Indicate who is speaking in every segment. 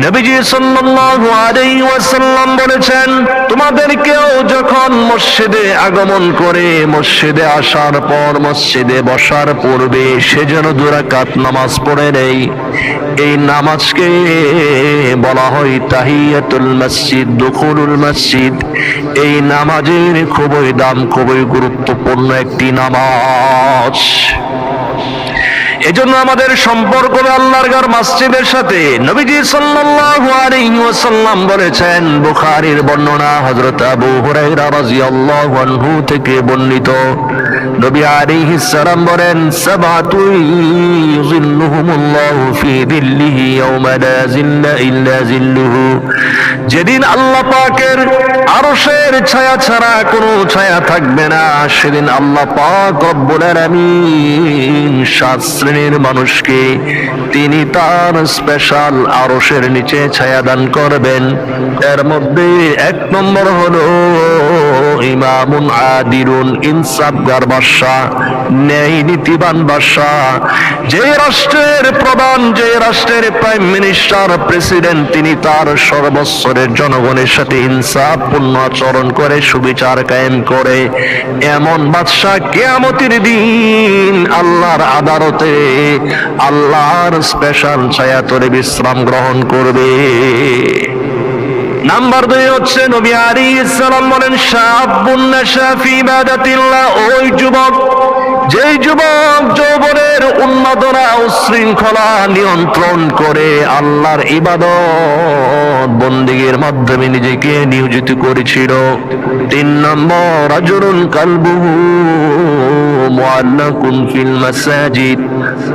Speaker 1: নবীজি সাল্লাল্লাহু আলাইহি ওয়াসাল্লাম বলেছেন, তোমাদেরকেও যখন মসজিদে আগমন করে মসজিদে আসার পর মসজিদে বসার পূর্বে সে যেন 2 রাকাত নামাজ পড়ে নেই। এই নামাজকে বলা হয় তাহিয়াতুল মসজিদ, দুখুলুল মসজিদ। এই নামাজের খুবই দাম, খুবই গুরুত্বপূর্ণ একটি নামাজ। এজন্য আমাদের সম্পর্ক আল্লাহর ঘর মসজিদের সাথে। নবীজি সাল্লাল্লাহু আলাইহি ওয়াসাল্লাম বলেছেন, বুখারীর বর্ণনা, হযরত আবু হুরায়রা রাদিয়াল্লাহু আনহু থেকে বর্ণিত, নবী আলাইহিস সালাম বলেন, সাবআতু ইউযিল্লুহুমুল্লাহু ফি যিল্লিহি ইয়াওমা লা যিল্লা ইল্লা যিল্লুহু। যেদিন আল্লাহ পাকের আরশের ছায়া ছাড়া কোনো ছায়া থাকবে না, সেদিন আল্লাহ পাক রব্বুল আলামিন 7 শ্রেণীর মানুষকে তিনি তার স্পেশাল আরশের নিচে ছায়া দান করবেন। এর মধ্যে 1 নম্বর হলো ইমামুন আদিলুন, ইনসাফগার বাদশা, ন্যায় নীতিবান বাদশা। যে রাষ্ট্রের প্রধান, যে রাষ্ট্রের প্রাইম মিনিস্টার, প্রেসিডেন্ট, তিনি তার সর্বস্তরের জনগণের সাথে ইনসাফপূর্ণ আচরণ করে সুবিচার কায়েম করে, এমন বাদশা কিয়ামতের দিন আল্লাহর আদালতে আল্লাহর স্পেশাল ছায়াতলে বিশ্রাম গ্রহণ করবে। নাম্বার 2 হচ্ছে নবী আলাইহিস সালাম বলেন, শাআবুন নাশা ফি ইবাদাতিল্লাহ, ওই যুবক, যেই যুবক যৌবনের উন্মাদনা উশৃঙ্খলা নিয়ন্ত্রণ করে আল্লাহর ইবাদত বন্দেগীর মাধ্যমে নিজেকে নিয়োজিত করেছিল। 3 নম্বর, রাজুলুন কালবুহু মুআল্লাকুন ফিল মাসাজিদ,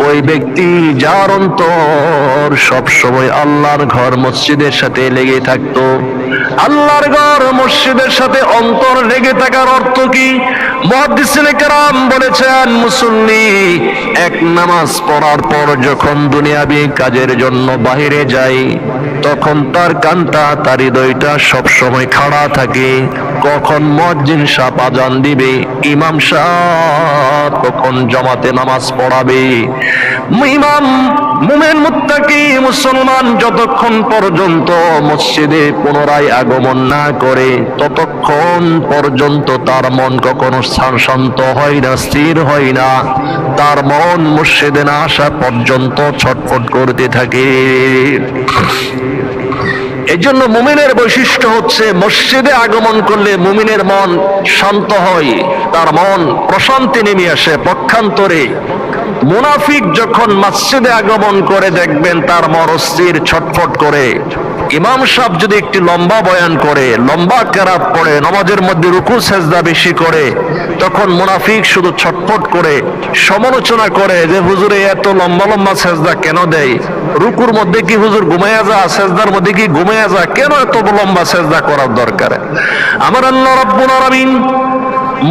Speaker 1: ওই ব্যক্তি যার অন্তর সব সময় আল্লাহর ঘর মসজিদের সাথে লেগে থাকতো। আল্লাহর ঘর মসজিদের সাথে অন্তর লেগে থাকার অর্থ কি? মুহাদ্দিসিনে কেরাম বলেছেন, মুসল্লি 1 নামাজ পড়ার পর যখন দুনিয়াবি কাজের জন্য বাহিরে যায়, তখন তার কানটা, তার হৃদয়টা সব সময় খাড়া থাকে। কখন মুয়াজ্জিন সাহেব আযান দিবে, ইমাম সাহেব কখন জামাতে নামাজ পড়াবে। ইমাম মুমিন মুত্তাকি মুসলমান যতক্ষণ পর্যন্ত মসজিদে পুনরায় আগমন না করে, ততক্ষণ পর্যন্ত তার মন কখনো শান্ত হয় না, স্থির হয় না। তার মন মসজিদে না আসা পর্যন্ত ছটফট করতে থাকে। এজন্য মুমিনের বৈশিষ্ট্য হচ্ছে, মসজিদে আগমন করলে মুমিনের মন শান্ত হয়, তার মন প্রশান্তি নেমে আসে। পক্ষান্তরে মুনাফিক যখন মসজিদে আগমন করে, দেখবেন তার মন অস্থির, ছটফট করে। ইমাম সাহেব যদি একটি লম্বা বয়ান করে, লম্বা কেরাত পড়ে, নামাজের মধ্যে রুকু সেজদা বেশি করে, তখন মুনাফিক শুধু ছটফট করে সমালোচনা করে যে হুজুরে এত লম্বা লম্বা সেজদা কেন দেয়, রুকুর মধ্যে কি হুজুর ঘুমাইয়া যা, সেজদার মধ্যে কি ঘুমাইয়া যা, কেন এত লম্বা সেজদা করার দরকার? আমার আল্লাহ রাব্বুল আলামিন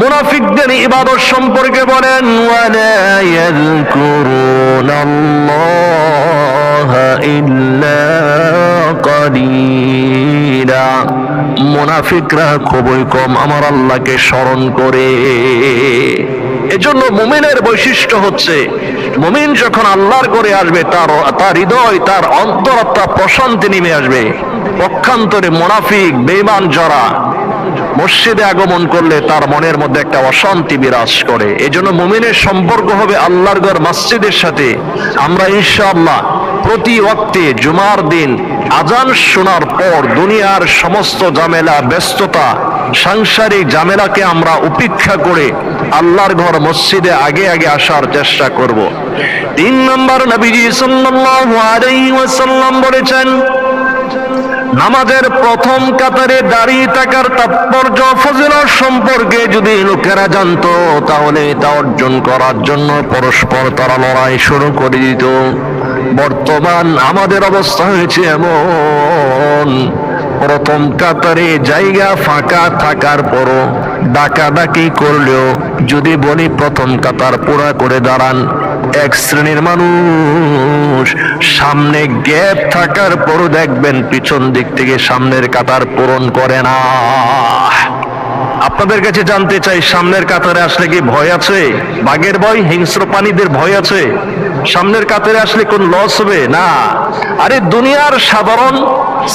Speaker 1: মুনাফিকদের ইবাদত সম্পর্কে বলেন, ওয়ালা ইয়াযকুরুনাল্লাহা ইল্লা কালিলা, মুনাফিকরা খুবই কম আমার আল্লাহকে স্মরণ করে। এজন্য মুমিনের বৈশিষ্ট্য হচ্ছে, মুমিন যখন আল্লাহর ঘরে আসবে, তার হৃদয়, তার অন্তরাত্মা প্রশান্তি নেমে আসবে। পক্ষান্তরে মুনাফিক বেঈমান যারা মসজিদে আগমন করলে তার মনের মধ্যে একটা অশান্তি বিরাজ করে। এজন্য মুমিনের সম্পর্ক হবে আল্লাহর ঘর মসজিদের সাথে। আমরা ইনশাআল্লাহ প্রতি ওয়াক্তে জুমার দিন আজান শোনার পর দুনিয়ার সমস্ত ঝামেলা, ব্যস্ততা, সাংসারিক ঝামেলাকে আমরা উপেক্ষা করে আল্লাহর ঘর মসজিদে আগে আগে আসার চেষ্টা করব। 3 নম্বর, নবীজি সাল্লাল্লাহু আলাইহি ওয়াসাল্লাম বলেছেন, নামাজের প্রথম কাতারে দাঁড়িয়ে থাকার তাৎপর্য, ফজিলত সম্পর্কে যদি লোকেরা জানতো, তাহলে তা অর্জন করার জন্য পরস্পর তারা লড়াই শুরু করে দিত। বর্তমান আমাদের অবস্থা হয়েছে এমন, প্রথম কাতারে জায়গা ফাঁকা থাকার পরও ডাকাডাকি করলেও যদি বলি প্রথম কাতার পুরা করে দাঁড়ান, 1 শ্রেণীর মানুষ সামনে গ্যাপ থাকার পরও দেখবেন পিছন দিক থেকে সামনের কাতার পূরণ করে না। আপনাদের কাছে জানতে চাই, সামনের কাতারে আসলে কি ভয় আছে? বাঘের ভয়, হিংস্র প্রাণীদের ভয় আছে? সামনের কাতারে আসলে কোন লস হবে না। আরে দুনিয়ার সাধারণ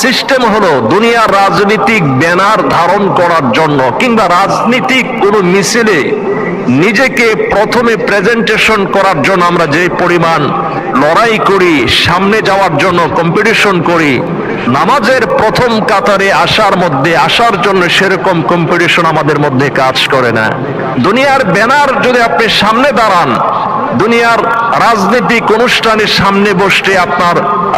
Speaker 1: সিস্টেম হলো দুনিয়ার রাজনৈতিক ব্যানার ধারণ করার জন্য কিংবা রাজনীতিক কোনো মিছিলে নিজেকে প্রথমে প্রেজেন্টেশন করার জন্য আমরা যে পরিমাণ লড়াই করি, সামনে যাওয়ার জন্য কম্পিটিশন করি, নামাজের প্রথম কাতারে আসার জন্য সেরকম কম্পিটিশন আমাদের মধ্যে কাজ করে না। দুনিয়ার ব্যানার যদি আপনি সামনে দাঁড়ান, দুনিয়ার রাজনৈতিক অনুষ্ঠানের সামনে বসতে আপনার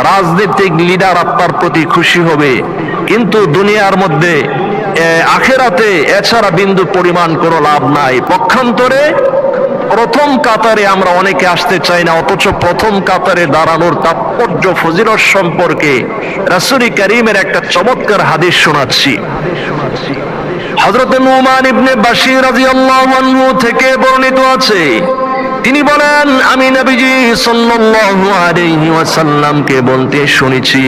Speaker 1: রাজনৈতিক লিডার আপনার প্রতি খুশি হবে, কিন্তু দুনিয়ার মধ্যে আখেরাতে এছাড়া বিন্দু পরিমাণ কোনো লাভ নাই। পক্ষান্তরে প্রথম কাতারে আমরা অনেকে আসতে চাই না, অথচ প্রথম কাতারে দাঁড়ানোর তাৎপর্য ফজিলত সম্পর্কে রাসূল কারীমের একটা চমৎকার হাদিস শোনাচ্ছি। হযরত নুমান ইবনে বাশীর রাদিয়াল্লাহু আনহু থেকে বর্ণিত আছে, তিনি বলেন আমি নবীজি সাল্লাল্লাহু আলাইহি ওয়াসাল্লামকে বলতে শুনেছি,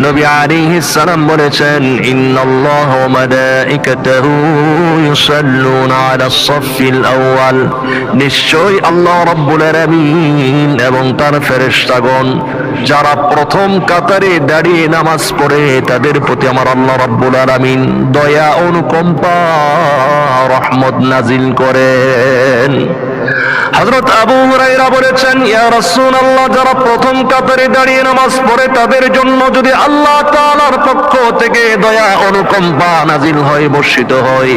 Speaker 1: নবী আলাইহিস সালাম বলেছেন, ইন্নাল্লাহা ওয়া মালাইকাতাহু ইউসাল্লুনা আলাস সাফফিল আউয়াল, নিশ্চয়ই আল্লাহ রাব্বুল আলামিন এবং তার ফেরেশতাগণ যারা প্রথম কাতারে দাঁড়িয়ে নামাজ পড়ে তাদের প্রতি আমার আল্লাহ রাব্বুল আলামিন দয়া অনুকম্পা রহমত নাজিল করেন। হযরত আবু হুরায়রা বলেছেন, ইয়া রাসূলুল্লাহ, যারা প্রথম কাতারে দাঁড়িয়ে নামাজ পড়ে তাদের জন্য যদি আল্লাহ তাআলার পক্ষ থেকে দয়া অনুকম্পা নাজিল হয়, বর্ষিত হয়,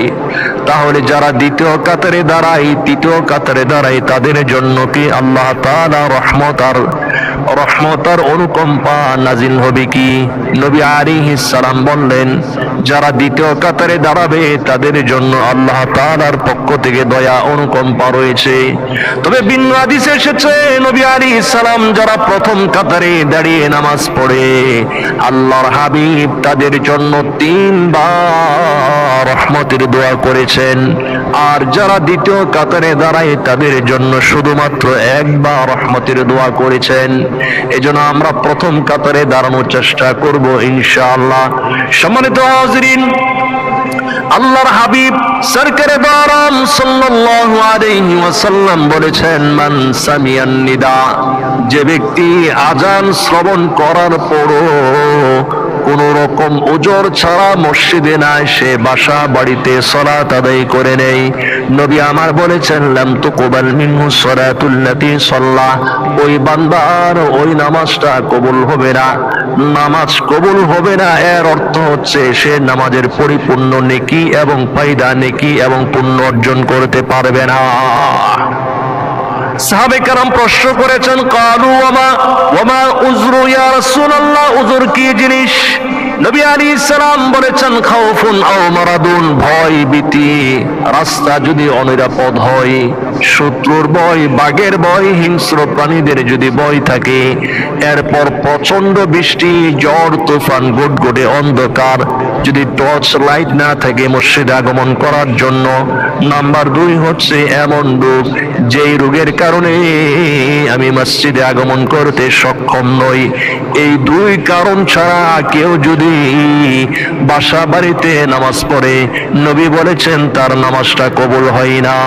Speaker 1: তাহলে যারা দ্বিতীয় কাতারে দাঁড়ায়, তৃতীয় কাতারে দাঁড়ায় তাদের জন্য কি আল্লাহ তাআলা রহমত আর অনুকম্পা নাজিল হবে কি? নবী আলাইহিস সালাম বললেন, যারা দ্বিতীয় কাতারে দাঁড়াবে তাদের জন্য আল্লাহ তাআলার পক্ষ থেকে দয়া অনুকম্পা রয়েছে। তবে ভিন্ন হাদিসে এসেছে, নবী আলাইহিস সালাম যারা প্রথম কাতারে দাঁড়িয়ে নামাজ পড়ে আল্লাহর হাবিব তাদের জন্য 3 বার রহমতের দোয়া করেছেন, আর যারা দ্বিতীয় কাতারে দাঁড়ায় তাদের জন্য শুধুমাত্র 1 বার রহমতের দোয়া করেছেন। এজন্য আমরা প্রথম কাতারে দাঁড়ানোর চেষ্টা করব ইনশাআল্লাহ। সম্মানিত হাজিরিন, আল্লাহর হাবিব সরকারে দো আলম সাল্লাল্লাহু আলাইহি ওয়াসাল্লাম বলেছেন, মান সামিয়ান নিদা, যে ব্যক্তি আজান শ্রবণ করার পরও কোন রকম ওজর ছাড়া মসজিদে না এসে বাসা বাড়িতে সালাত আদায় করে নেই, নবী আমার বলেছেন, লাম তুকবাল মিনহু সালাতুল্লাতি সাল্লাহ, ওই বান্দার ওই নামাজটা কবুল হবে না। নামাজ কবুল হবে না এর অর্থ হচ্ছে সে নামাজের পরিপূর্ণ নেকি এবং ফায়দা, নেকি এবং পুণ্য অর্জন করতে পারবে না। সাহাবে কেরাম প্রশ্ন করেছেন, কালু ওয়ামা উযরু ইয়া রাসূলুল্লাহ, উযর কি জিনিস? নবী আলাইহিস সালাম বলেছেন, খাউফুন আও মারাদুন, ভয় ভীতি, রাস্তা যদি অনিরাপদ হয়, শত্রুর ভয়, বাঘের ভয়, হিংস্র প্রাণীদের যদি ভয় থাকে, এরপর প্রচন্ড বৃষ্টি, ঝড় তুফান, গুটগুটে অন্ধকার, যদি টর্চ লাইট না থাকে মসজিদে আগমন করার জন্য। নাম্বার 2 হচ্ছে এমন রোগ যেই রোগের কারণে আমি মসজিদে আগমন করতে সক্ষম নই। এই 2 কারণ ছাড়া কেউ যদি বাসা বাড়িতে নামাজ পড়ে, নবী বলেছেন তার নামাজটা কবুল হয় না।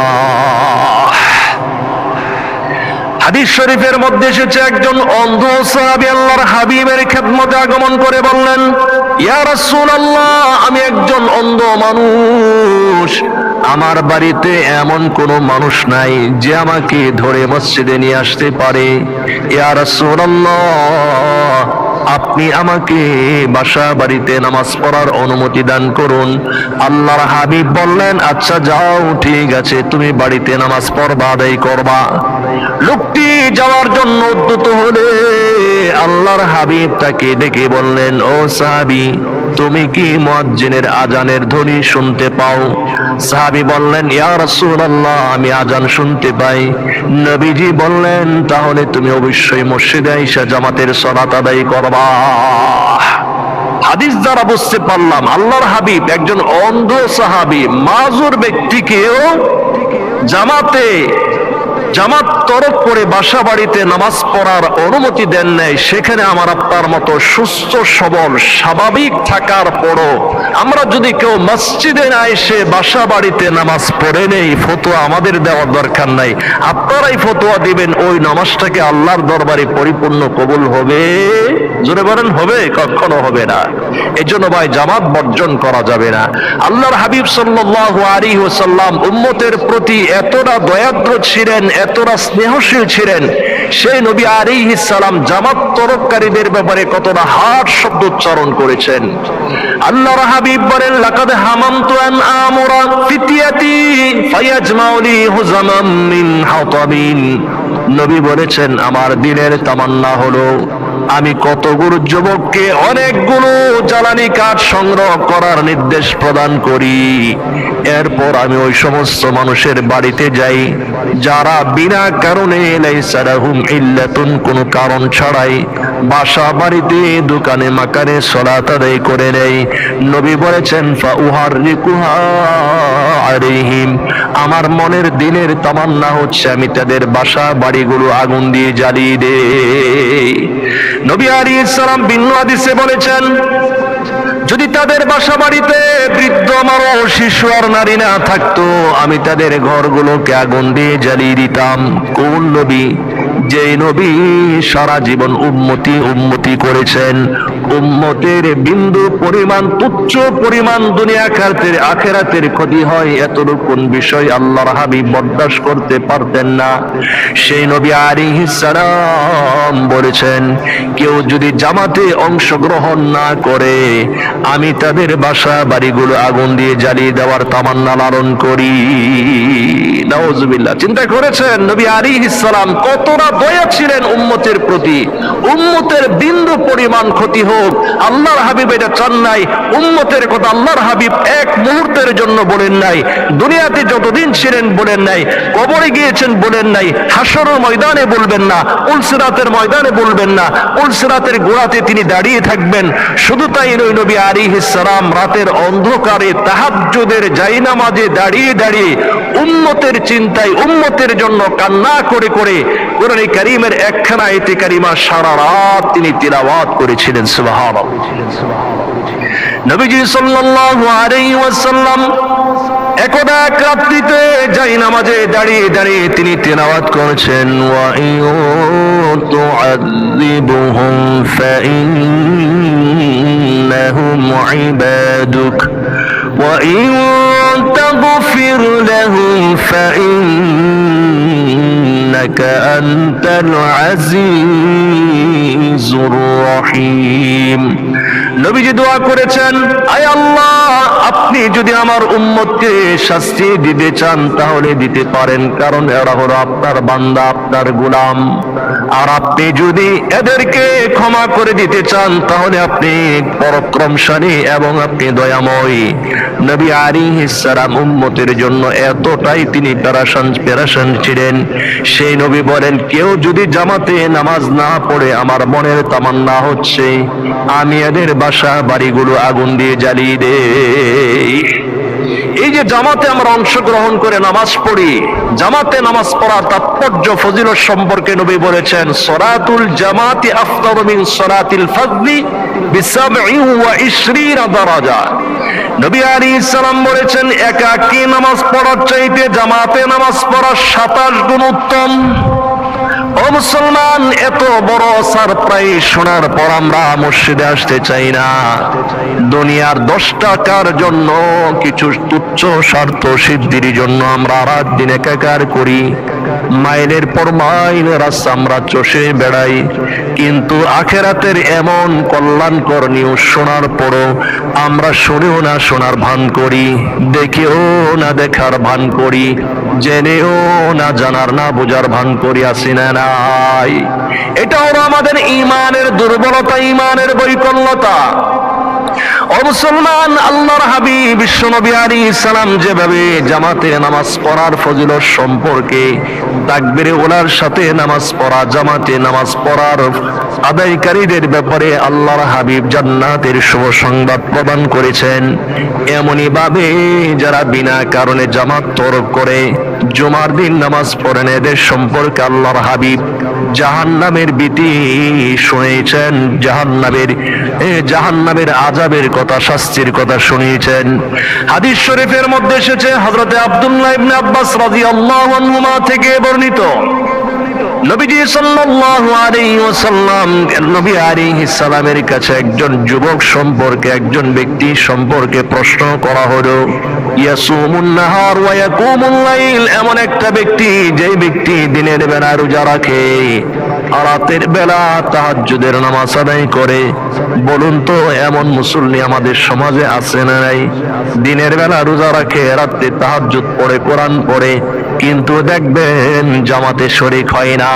Speaker 1: হাদিস শরীফের মধ্যে এসেছে, একজন অন্ধ সাহাবী আল্লাহর হাবিবের খেদমতে আগমন করে বললেন, ইয়া রাসূলুল্লাহ, আমি একজন অন্ধ মানুষ, আমার বাড়িতে এমন কোনো মানুষ নাই যে আমাকে ধরে মসজিদে নিয়ে আসতে পারে। ইয়া রাসূলুল্লাহ, আপনি আমাকে বাসা বাড়িতে নামাজ পড়ার অনুমতি দান করুন। আল্লাহর হাবিব বললেন, আচ্ছা যাও, ঠিক আছে, তুমি বাড়িতে নামাজ পড়বা, আদায় করবা। লোকটি যাওয়ার জন্য উদ্যত হলে আল্লাহর হাবিব তাকে ডেকে বললেন, ও সাহাবী, তুমি কি মুয়াজ্জিনের আজানের ধ্বনি শুনতে পাও? সাহাবী বললেন, ইয়া রাসূলুল্লাহ, আমি আজান শুনতে পাই। নবীজি বললেন, তাহলে তুমি অবশ্যই মসজিদে আইসা জামাতের সালাত আদায় করবা। হাদিস দ্বারা বুঝতে পারলাম আল্লাহর হাবিব একজন অন্ধ সাহাবী, মাজুর ব্যক্তিকেও জামাতে জামাত তরক করে বাসা বাড়িতে নামাজ পড়ার অনুমতি দেন নাই, সেখানে আমার আপনার মতো সুস্থ সবল স্বাভাবিক থাকার পরও আমরা যদি কেউ মসজিদে না এসে বাসা বাড়িতে নামাজ পড়ে নেই, ফতোয়া আমাদের দেওয়ার দরকার নাই, আপনারাই ফতোয়া দিবেন ওই নামাজটাকে আল্লাহর দরবারে পরিপূর্ণ কবুল হবে? জোরে বলেন হবে? কখনো হবে না। এজন্য ভাই জামাত বর্জন করা যাবে না। আল্লাহর হাবিব সাল্লাল্লাহু আলাইহি ওয়াসাল্লাম উম্মতের প্রতি এতটা দয়াদ্র ছিলেন, এতটা স্নেহশীল ছিলেন, সেই নবী আলাইহিস সালাম জামাত তরককারীদের ব্যাপারে কতটা হার্ড শব্দ উচ্চারণ করেছেন। আল্লাহর হাবিব বলেন, লাকাদ হামামতু আন আমুরা ফিতিয়াতি ফায়াজমাউলি হুজামাম মিন হাতাবিন। নবী বলেছেন, আমার দিনের তামান্না হলো আমি কতগুলো যুবককে অনেকগুলো জ্বালানি কাঠ সংগ্রহ করার নির্দেশ প্রদান করি, এরপর আমি ওই সমস্ত মানুষের বাড়িতে যাই যারা বিনা কারণে লাইসা লাহুম ইল্লাতুন, কোনো কারণ ছাড়াই বাসা বাড়িতে দোকানে মাকানে সালাত আদায় করে নেয়। নবী বলেছেন, ফাউহাররিকুহা আলাইহিম, আমার মনের দিনের তামান্না হচ্ছে আমি তাদের বাসা বাড়িগুলো আগুন দিয়ে জ্বালিয়ে দেই। নবী আলাইহিস সালাম ভিন্ন হাদিসে বলেছেন, যদি তাদের বাসা বাড়িতে বৃদ্ধ মানুষ, শিশু আর নারী না থাকতো, আমি তাদের ঘরগুলোকে আগুন দিয়ে জ্বালিয়ে দিতাম। কোন নবী? যেই নবী সারা জীবন উম্মতি করেছেন, উম্মতের বিন্দু পরিমাণ, তুচ্ছ পরিমাণ দুনিয়া আখিরাতের ক্ষতি হয়, এতটুকুন বিষয় আল্লাহর হাবিব বরদাস্ত করতে পারতেন না। সেই নবী আলাইহিস সালাম বলেছেন, কেউ যদি জামাতে অংশগ্রহণ না করে, আমি তাদের বাসা বাড়িগুলো আগুন দিয়ে জ্বালিয়ে দেওয়ার তামান্না লালন করি। নাউজুবিল্লাহ। চিন্তা করেছেন নবী আলাইহিস সালাম কতটা দয়া ছিলেন উম্মতের প্রতি? উম্মতের বিন্দু পরিমাণ ক্ষতি হোক, আল্লাহর হাবিব এটা চান নাই। উম্মতের কথা আল্লাহর হাবিব এক মুহূর্তের জন্য বলেন নাই, দুনিয়াতে যতদিন ছিলেন বলেন নাই, কবরে গিয়েছেন বলেন নাই, হাসরের ময়দানে বলবেন না, উলসিরাতের ময়দানে বলবেন না, উলসিরাতের গোড়াতে তিনি দাঁড়িয়ে থাকবেন। শুধু তাই নয়, নবী আলাইহিস সালাম রাতের অন্ধকারে তাহাজ্জুদের জায়নামাজে দাঁড়িয়ে দাঁড়িয়ে উম্মতের চিন্তায়, উম্মতের জন্য কান্না করে করে কোরআনে কারীমের একখানা আয়াতে কারিমা সারা রাত তিনি তিলাওয়াত করেছিলেন। সুবহানাল্লাহ। নবীজি সাল্লাল্লাহু আলাইহি ওয়াসাল্লাম একদা এক রাত্রিতে জায়নামাজে দাঁড়িয়ে দাঁড়িয়ে তিনি তিলাওয়াত করেছেন, ওয়া তুআযিবুহুম ফাইন্নাহুম ইবাদুক ওয়া ইন তাগফির লাহুম ফাইন্নাকা আনতাল আজিজুর রহিম। নবীজি দোয়া করেছেন, আয় আল্লাহ, আপনি যদি আমার উম্মতকে শাস্তি দিতে চান তাহলে দিতে পারেন, কারণ এরা হলো আপনার বান্দা, আপনার গোলাম। আর আপনি যদি এদেরকে ক্ষমা করে দিতে চান তাহলে আপনি পরাক্রমশালী এবং আপনি দয়াময়। নবী আলাইহিস সালাম উম্মতের জন্য এতটাই তিনি পেরেশান ছিলেন। সেই নবী বলেন, কেউ যদি জামাতে নামাজ না পড়ে, আমার মনের তামান্না হচ্ছে আমি এদের বাসা বাড়িগুলো আগুন দিয়ে জ্বালিয়ে দেই। এই যে জামাতে আমরা অংশগ্রহণ করে নামাজ পড়ি, জামাতে নামাজ পড়ার তাৎপর্য ফজিলত সম্পর্কে নবী বলেছেন, সলাতুল জামাতি আফদালু মিন সলাতিল ফাজলি বি27 দারাজা। নবী আলাইহিস সালাম বলেছেন, একাকী নামাজ পড়ার চাইতে জামাতে নামাজ পড়া 27 গুণ উত্তম। ও মুসলমান, এত বড় সারপ্রাইজ শোনার পর আমরা মসজিদে আসতে চাই না। দুনিয়ার 10 টাকার জন্য, কিছু তুচ্ছ স্বার্থ সিদ্ধির জন্য আমরা রাত দিন একাকার করি, মাইলের পর মাইল রাস্তা আমরা চষে বেড়াই। কিন্তু আখেরাতের এমন কল্যাণকর নিউজ শোনার পরও আমরা শুনেও না শোনার ভান করি, দেখেও না দেখার ভান করি, জেনেও না জানার না বোঝার ভান করি, আসি না নাই? এটা হলো আমাদের ঈমানের দুর্বলতা, ঈমানের বৈকল্যতা। ও মুসলমান, আল্লাহর হাবিব বিশ্বনবী আলাইহিস সালাম যেভাবে জামাতে নামাজ পড়ার ফজিলত সম্পর্কে, তাকবীরে ওলার সাথে নামাজ পড়া, জামাতে নামাজ পড়ার আদায়কারীদের ব্যাপারে আল্লাহর হাবিব জান্নাতের শুভ সংবাদ প্রদান করেছেন, এমনি ভাবে যারা বিনা কারণে জামাত তরক করে জুমার দিন নামাজ পড়েন, এদের সম্পর্কে আল্লাহর হাবিব জাহান্নামের ভীতি শুনিয়েছেন, জাহান্নামের আযাবের কথা, শাস্তির কথা শুনিয়েছেন। হাদিস শরীফের মধ্যে এসেছে, হযরতে আব্দুল্লাহ ইবনে আব্বাস রাদিয়াল্লাহু আনহুমা থেকে বর্ণিত, নবীজি সাল্লাল্লাহু আলাইহি ওয়াসাল্লাম, নবী আলাইহিস সালামের কাছে একজন যুবক সম্পর্কে, একজন ব্যক্তি সম্পর্কে প্রশ্ন করা হলো, ইয়াসুমুন নাহার ওয়া ইয়াকুমুল লাইল, এমন একটা ব্যক্তি যে ব্যক্তি দিনের বেলা রোজা রাখে আর রাতের বেলা তাহাজ্জুদের নামাজ আদায় করে। বলুন তো এমন মুসল্লি আমাদের সমাজে আছে না নাই? দিনের বেলা রোজা রাখে, রাতে তাহাজ্জুদ পড়ে, কোরআন পড়ে, কিন্তু দেখবেন জামাতে শরীক হয় না।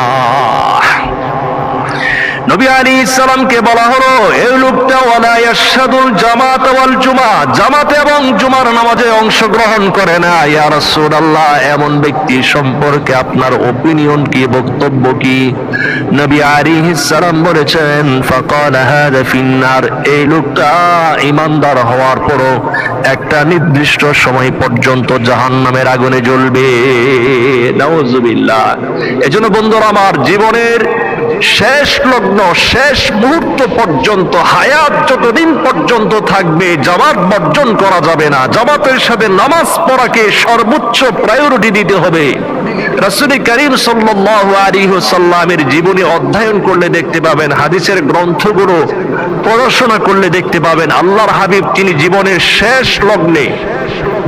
Speaker 1: নবী আলাইহিস সালামকে বলা হলো, এই লোকটা ওয়ালা ইয়াশহাদুল জামাত ওয়াল জুমা, জামাত এবং জুমার নামাজে অংশগ্রহণ করে না। ইয়া রাসূলুল্লাহ, এমন ব্যক্তি সম্পর্কে আপনার ওপিনিয়ন কি, বক্তব্য কি? নবী আলাইহিস সালাম বলেছেন, ফাকালা হাযা ফিন্নার, এই লোকটা ঈমানদার হওয়ার পরও একটা নির্দিষ্ট সময় পর্যন্ত জাহান্নামের আগুনে জ্বলবে। নাউযুবিল্লাহ। এজন্য বন্ধুরা আমার, জীবনের শেষ লগ্ন, শেষ মুহূর্ত পর্যন্ত, হায়াত যতদিন পর্যন্ত থাকবে, জামাত বর্জন করা যাবে না। জামাতের সাথে নামাজ পড়াকে সর্বোচ্চ প্রায়োরিটি দিতে হবে। রাসূল করিম সাল্লাল্লাহু আলাইহি ওয়াসাল্লামের জীবনী অধ্যয়ন করলে দেখতে পাবেন, হাদিসের গ্রন্থগুলো পড়াশোনা করলে দেখতে পাবেন, আল্লাহর হাবিব তিনি জীবনের শেষ লগ্নে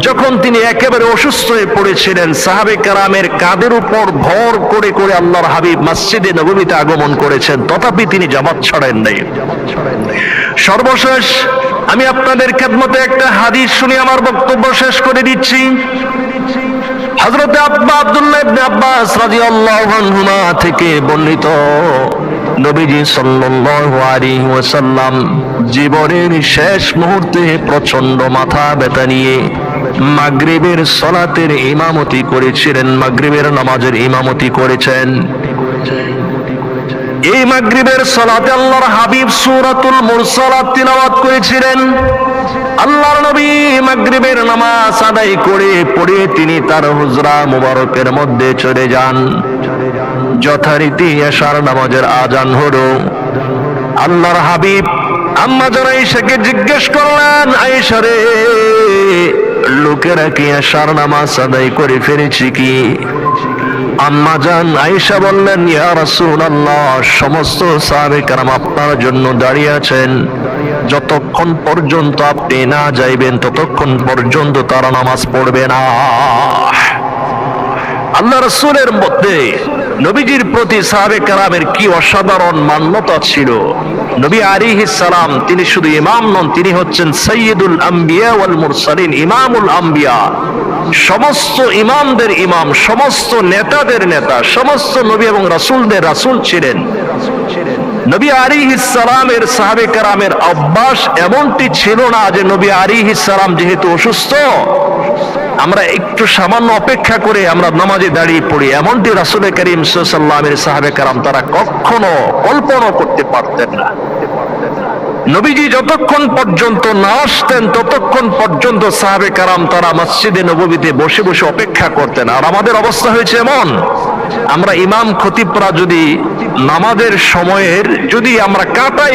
Speaker 1: যখন তিনি একেবারে অসুস্থ হয়ে পড়েছিলেন, সাহাবে কেরামের কাঁধের উপর ভর করে করে আল্লাহর হাবিব মসজিদে নববীতে আগমন করেছেন, তথাপি তিনি জামাত ছাড়েন নাই। সর্বশেষ আমি আপনাদের খেদমতে একটা হাদিস শুনে আমার বক্তব্য শেষ করে দিচ্ছি। হযরত আব্দুল্লাহ ইবনে আব্বাস রাদিয়াল্লাহু আনহুমা থেকে বর্ণিত, নবীজি সাল্লাল্লাহু আলাইহি ওয়াসাল্লাম জীবনের শেষ মুহূর্তে প্রচন্ড মাথা ব্যথা নিয়ে মাগরিবের সালাতের ইমামতি করেছিলেন, মাগরিবের নামাজের ইমামতি করেছেন। এই মাগরিবের সালাতে আল্লাহর হাবিব সূরাতুল মুরসালাত তিলাওয়াত করেছিলেন। আল্লাহর নবী মাগরিবের নামাজ আদায় করে পড়ে তিনি তার হুজরা মুবারকের মধ্যে চলে যান। যথারীতি এশার নামাজের আজান হলো। আল্লাহর হাবিব আম্মা জান আয়েশাকে জিজ্ঞেস করলেন, আয়েশা রে, লোকেরা কি এশার নামাজ আদায় করে ফেলেছে কি? আম্মা জান আয়েশা বললেন, ইয়া রাসূলুল্লাহ, সমস্ত সাহাবে কেরাম আপনার জন্য দাঁড়িয়ে আছেন, যতক্ষণ পর্যন্ত আপনি না যাইবেন ততক্ষণ পর্যন্ত তারা নামাজ পড়বে না। আল্লাহ রাসূলের মধ্যে নবীজির প্রতি সাহাবে কেরামের কি অসাধারণ মান্যতা ছিল। নবী আলাইহিস সালাম তিনি শুধু ইমাম নন, তিনি হচ্ছেন সাইয়্যিদুল আম্বিয়া ওয়াল মুরসালিন, ইমামুল আম্বিয়া, সমস্ত ইমামদের ইমাম, সমস্ত নেতাদের নেতা, সমস্ত নবী এবং রাসূলদের রাসূল ছিলেন। নবী আলাইহিস সালামের সাহাবে কেরামের অভ্যাস এমনটি ছিল না যে নবী আলাইহিস সালাম যেহেতু অসুস্থ, আমরা একটু সামান্য অপেক্ষা করে আমরা নামাজে দাঁড়িয়ে পড়ি, এমনটি রাসূল করিম সাল্লাল্লাহু আলাইহি ওয়াসাল্লামের সাহাবে কেরাম তারা কখনো কল্পনা করতে পারতেন না। নবীজি যতক্ষণ পর্যন্ত না আসতেন ততক্ষণ পর্যন্ত সাহাবে কেরাম তারা মসজিদে নববীতে বসে বসে অপেক্ষা করতেন। আর আমাদের অবস্থা হয়েছে এমন, আমরা ইমাম খতিবরা যদি নামাজের সময়ের যদি আমরা কাটাই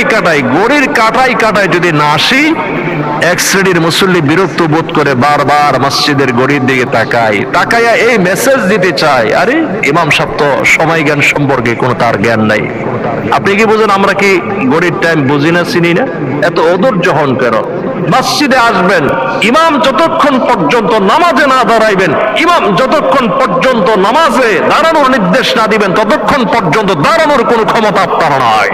Speaker 1: গড়ির কাটাই যদি না আসি, এক শ্রেণীর মুসল্লি বিরক্ত বোধ করে বারবার মসজিদের গড়ির দিকে তাকাইয়া এই মেসেজ দিতে চায়, আরে ইমাম সাহেব তো সময় জ্ঞান সম্পর্কে কোনো তার জ্ঞান নাই। আপনি কি বুঝেন আমরা কি গড়ির টাইম বুঝি না, চিনি না? এত অধৈর্য হন কেন? মসজিদে আসবেন, ইমাম যতক্ষণ পর্যন্ত নামাজে না দাঁড়াইবেন, ইমাম যতক্ষণ পর্যন্ত নামাজে দাঁড়ানোর নির্দেশ না দিবেন ততক্ষণ পর্যন্ত দাঁড়ানোর কোনো ক্ষমতা আপনার নাই।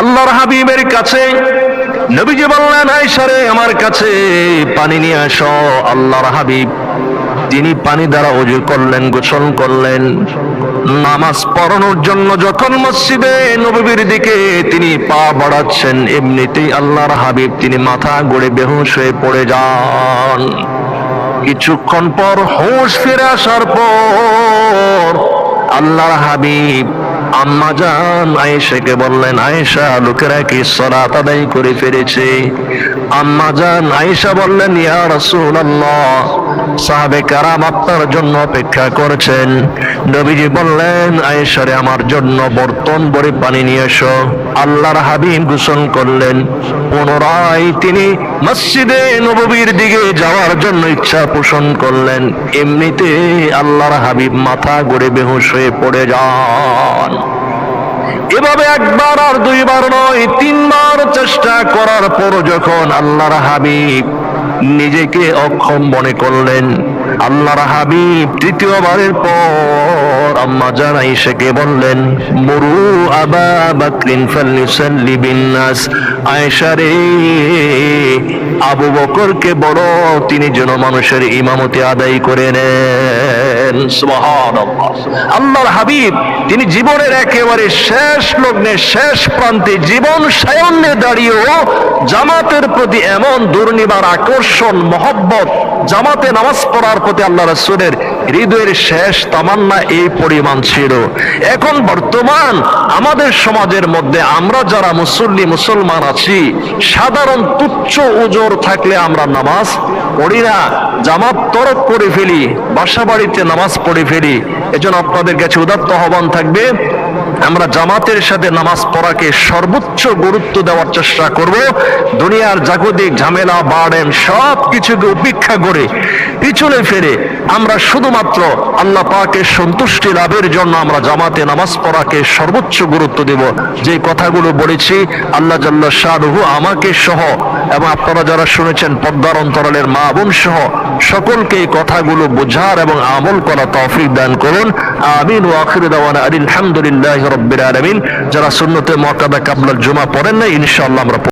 Speaker 1: আল্লাহর হাবিবের কাছে নবীজি বললেন, আয়েশা রে, আমার কাছে পানি নিয়ে আসো। আল্লাহর হাবিব তিনি পানি দ্বারা ওযু করলেন, গোসল করলেন। নামাজ পড়ানোর জন্য যখন মসজিদে নববীর দিকে তিনি পা বাড়াচ্ছেন, এমনিতেই আল্লাহর হাবিব তিনি মাথা গড়ে বেহুশ হয়ে পড়ে যান। কিছুক্ষণ পর হুঁশ ফিরে আসার পর আল্লাহর হাবিব আম্মা জান আয়েশাকে বললেন, আয়েশা, লোকেরা কি সালাত আদায় করে ফেলেছে? আম্মা জান আয়েশা বললেন, ইয়া রাসূলুল্লাহ, সাহাবে কারাম আপনার জন্য অপেক্ষা করেছেন। নবীজি বললেন, আয়েশা রে, আমার জন্য বর্তন ভরে পানি নিয়ে এসো। আল্লাহর হাবিব গোসল করলেন। পুনরায় তিনি মসজিদে নববীর দিকে যাওয়ার জন্য ইচ্ছা পোষণ করলেন। এমনিতে আল্লাহর হাবিব মাথা ঘুরে বেহুশ হয়ে পড়ে যান। এভাবে একবার আর দুইবার নয়, তিনবার চেষ্টা করার পর যখন আল্লাহর হাবিব নিজেকে অক্ষম মনে করলেন, আল্লাহর হাবিব তৃতীয়বারের পর আম্মা জান আয়েশাকে বললেন, মুরু আবা বকরিন ফালইউসাল্লি বিন্নাস। আয়েশা রে, আবু বকরকে বলো তিনি যেন মানুষের ইমামতি আদায় করে নেন। সুবহানাল্লাহ। আল্লাহর হাবিব তিনি জীবনের একেবারে শেষ লগ্নে, শেষ প্রান্তে, জীবন সায়ন্যে দাঁড়িয়েও জামাতের প্রতি এমন দুর্নিবার আকর্ষণ, মহব্বত, জামাতে নামাজ পড়ার প্রতি আল্লাহ রাসূলের হৃদয়ের শেষ তামান্না এই পরিমাণ ছিল। এখন বর্তমান আমাদের সমাজের মধ্যে আমরা যারা মুসলমান আছি, সাধারণ তুচ্ছ উজর থাকলে আমরা নামাজ পড়ি না, জামাত তরক করে ফেলি, বাসা বাড়িতে নামাজ পড়ে ফেলি। এজন্য আপনাদের কাছে উদাত্ত আহ্বান থাকবে, আমরা জামাতের সাথে নামাজ পড়াকে সর্বোচ্চ গুরুত্ব দেওয়ার চেষ্টা করব। দুনিয়ার জাগতিক ঝামেলা, বার্ডেন সব কিছুকে উপেক্ষা করে পিছনে ফেলে আমরা শুধুমাত্র আল্লাহ পাকের সন্তুষ্টি লাভের জন্য আমরা জামাতে নামাজ পড়াকে সর্বোচ্চ গুরুত্ব দেব। যে কথাগুলো বলেছি, আল্লাহ জাল্লা শানুহু আমাকে সহ এবং আপনারা যারা শুনেছেন পর্দার অন্তরালের মা বোন সহ সকলকে এই কথাগুলো বোঝার এবং আমল করা তৌফিক দান করুন। আমিন। ওয়া আখিরু দাওয়ানা আলহামদুলিল্লাহি রাব্বিল আলামিন। যারা সুন্নতে মুআক্কাদা কাবলাল জুমা পড়েন না, ইনশাআল্লাহ আমরা